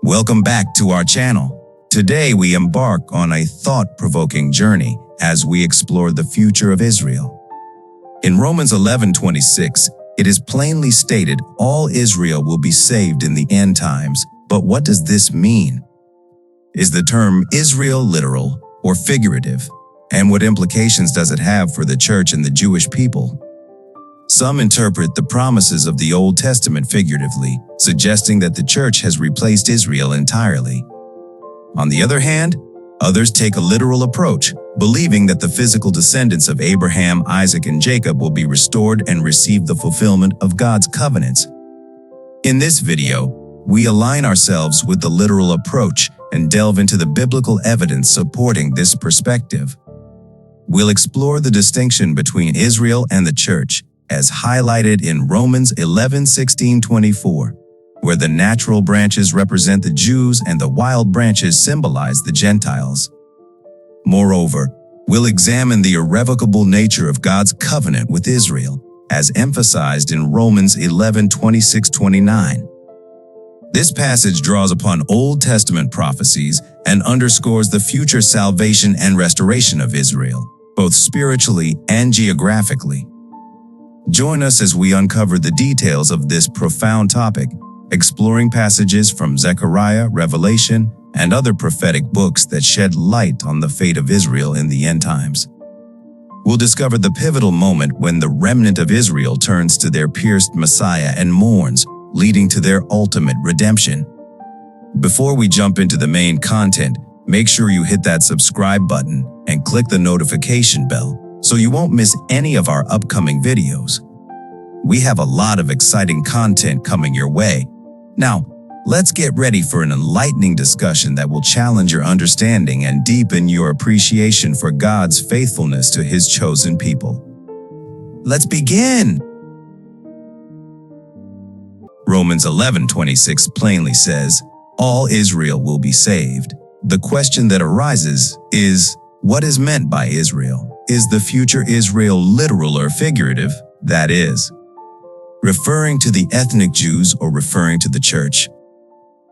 Welcome back to our channel. Today we embark on a thought-provoking journey as we explore the future of Israel. In Romans 11:26, it is plainly stated all Israel will be saved in the end times. But what does this mean? Is the term Israel literal or figurative? And what implications does it have for the church and the Jewish people? Some interpret the promises of the Old Testament figuratively, suggesting that the church has replaced Israel entirely. On the other hand, others take a literal approach, believing that the physical descendants of Abraham, Isaac, and Jacob will be restored and receive the fulfillment of God's covenants. In this video, we align ourselves with the literal approach and delve into the biblical evidence supporting this perspective. We'll explore the distinction between Israel and the church, as highlighted in Romans 11:16-24, where the natural branches represent the Jews and the wild branches symbolize the Gentiles. Moreover, we'll examine the irrevocable nature of God's covenant with Israel, as emphasized in Romans 11:26-29. This passage draws upon Old Testament prophecies and underscores the future salvation and restoration of Israel, both spiritually and geographically. Join us as we uncover the details of this profound topic, exploring passages from Zechariah, Revelation, and other prophetic books that shed light on the fate of Israel in the end times. We'll discover the pivotal moment when the remnant of Israel turns to their pierced Messiah and mourns, leading to their ultimate redemption. Before we jump into the main content, make sure you hit that subscribe button and click the notification bell so you won't miss any of our upcoming videos. We have a lot of exciting content coming your way. Now, let's get ready for an enlightening discussion that will challenge your understanding and deepen your appreciation for God's faithfulness to His chosen people. Let's begin! Romans 11:26 plainly says, all Israel will be saved. The question that arises is, what is meant by Israel? Is the future Israel literal or figurative? That is, referring to the ethnic Jews or referring to the church?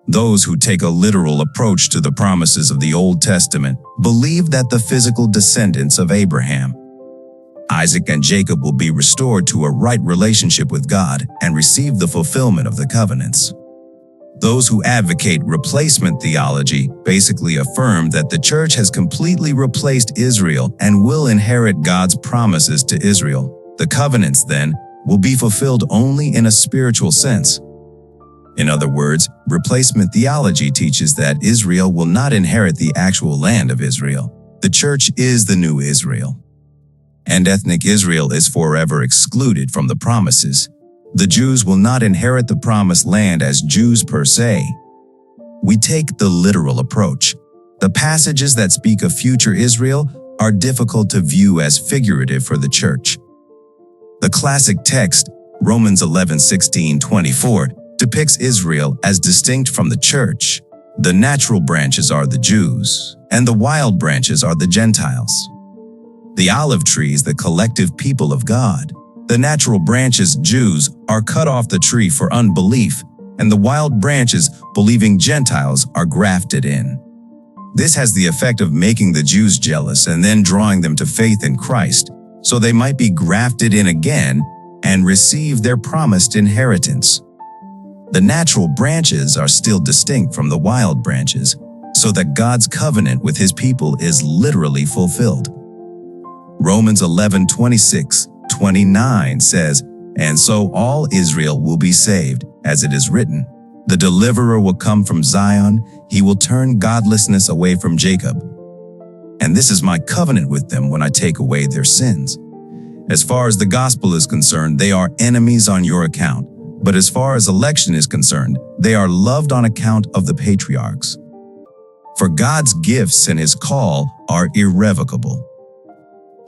Those who take a literal approach to the promises of the Old Testament believe that the physical descendants of Abraham, Isaac, and Jacob will be restored to a right relationship with God and receive the fulfillment of the covenants. Those who advocate replacement theology basically affirm that the church has completely replaced Israel and will inherit God's promises to Israel. The covenants, then, will be fulfilled only in a spiritual sense. In other words, replacement theology teaches that Israel will not inherit the actual land of Israel. The church is the new Israel, and ethnic Israel is forever excluded from the promises. The Jews will not inherit the promised land as Jews per se. We take the literal approach. The passages that speak of future Israel are difficult to view as figurative for the church. The classic text, Romans 11:16-24, depicts Israel as distinct from the church. The natural branches are the Jews, and the wild branches are the Gentiles. The olive tree is the collective people of God. The natural branches, Jews, are cut off the tree for unbelief, and the wild branches, believing Gentiles, are grafted in. This has the effect of making the Jews jealous and then drawing them to faith in Christ, so they might be grafted in again and receive their promised inheritance. The natural branches are still distinct from the wild branches, so that God's covenant with His people is literally fulfilled. Romans 11:26-29 says, and so all Israel will be saved, as it is written, the deliverer will come from Zion, he will turn godlessness away from Jacob. And this is my covenant with them when I take away their sins. As far as the gospel is concerned, they are enemies on your account. But as far as election is concerned, they are loved on account of the patriarchs. For God's gifts and His call are irrevocable.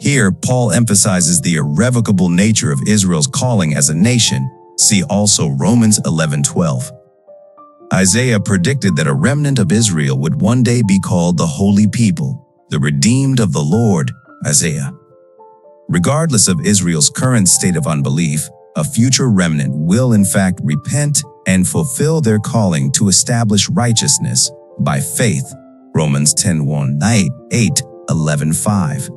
Here, Paul emphasizes the irrevocable nature of Israel's calling as a nation. See also Romans 11:12. Isaiah predicted that a remnant of Israel would one day be called the holy people, the redeemed of the Lord, Isaiah. Regardless of Israel's current state of unbelief, a future remnant will in fact repent and fulfill their calling to establish righteousness by faith. Romans 10:1, 8, 11:5.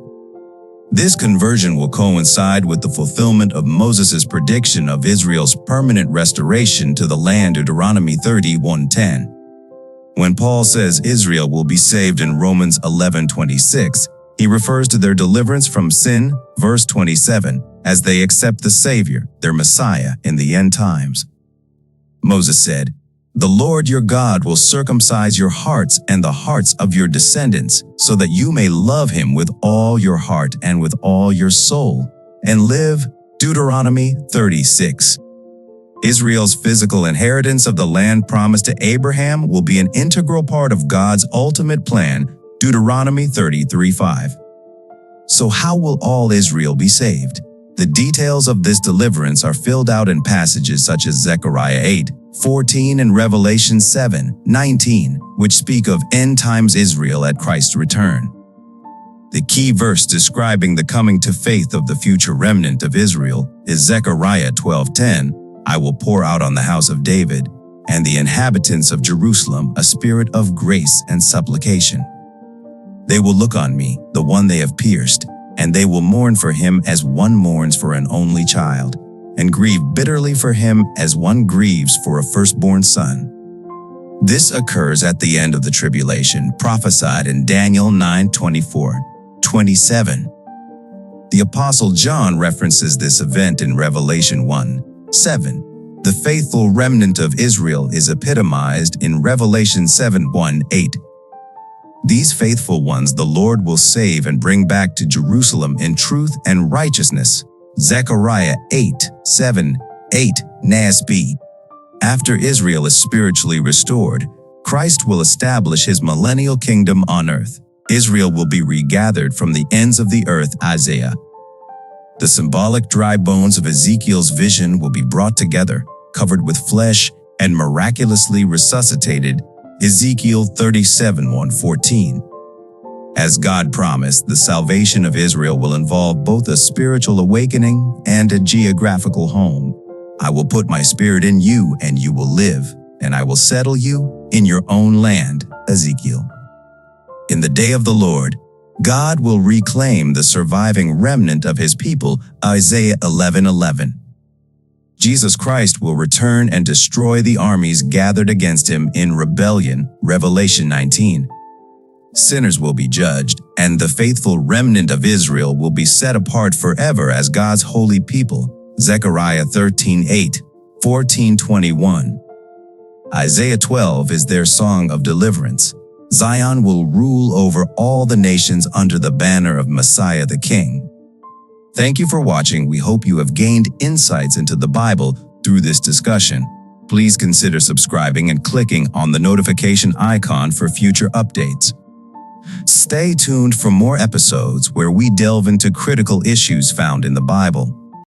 This conversion will coincide with the fulfillment of Moses' prediction of Israel's permanent restoration to the land, Deuteronomy 31:10. When Paul says Israel will be saved in Romans 11:26, he refers to their deliverance from sin, verse 27, as they accept the Savior, their Messiah, in the end times. Moses said, "The Lord your God will circumcise your hearts and the hearts of your descendants, so that you may love him with all your heart and with all your soul, and live." Deuteronomy 36. Israel's physical inheritance of the land promised to Abraham will be an integral part of God's ultimate plan. Deuteronomy 33:5. So how will all Israel be saved? The details of this deliverance are filled out in passages such as Zechariah 8:14 and Revelation 7:19, which speak of end times Israel at Christ's return. The key verse describing the coming to faith of the future remnant of Israel is Zechariah 12:10, "I will pour out on the house of David and the inhabitants of Jerusalem a spirit of grace and supplication. They will look on me, the one they have pierced, and they will mourn for him as one mourns for an only child, and grieve bitterly for him as one grieves for a firstborn son." This occurs at the end of the tribulation, prophesied in Daniel 9:24-27. The Apostle John references this event in Revelation 1:7. The faithful remnant of Israel is epitomized in Revelation 7:1-8. These faithful ones the Lord will save and bring back to Jerusalem in truth and righteousness. Zechariah 8:7-8, NASB. After Israel is spiritually restored, Christ will establish his millennial kingdom on earth. Israel will be regathered from the ends of the earth. Isaiah. The symbolic dry bones of Ezekiel's vision will be brought together, covered with flesh, and miraculously resuscitated. Ezekiel 37:1-14. As God promised, the salvation of Israel will involve both a spiritual awakening and a geographical home. "I will put my spirit in you, and you will live, and I will settle you in your own land." Ezekiel. In the day of the Lord, God will reclaim the surviving remnant of his people. Isaiah 11:11. Jesus Christ will return and destroy the armies gathered against him in rebellion. Revelation 19. Sinners will be judged, and the faithful remnant of Israel will be set apart forever as God's holy people. Zechariah 13:8, 14:21. Isaiah 12 is their song of deliverance. Zion will rule over all the nations under the banner of Messiah the King. Thank you for watching. We hope you have gained insights into the Bible through this discussion. Please consider subscribing and clicking on the notification icon for future updates. Stay tuned for more episodes where we delve into critical issues found in the Bible.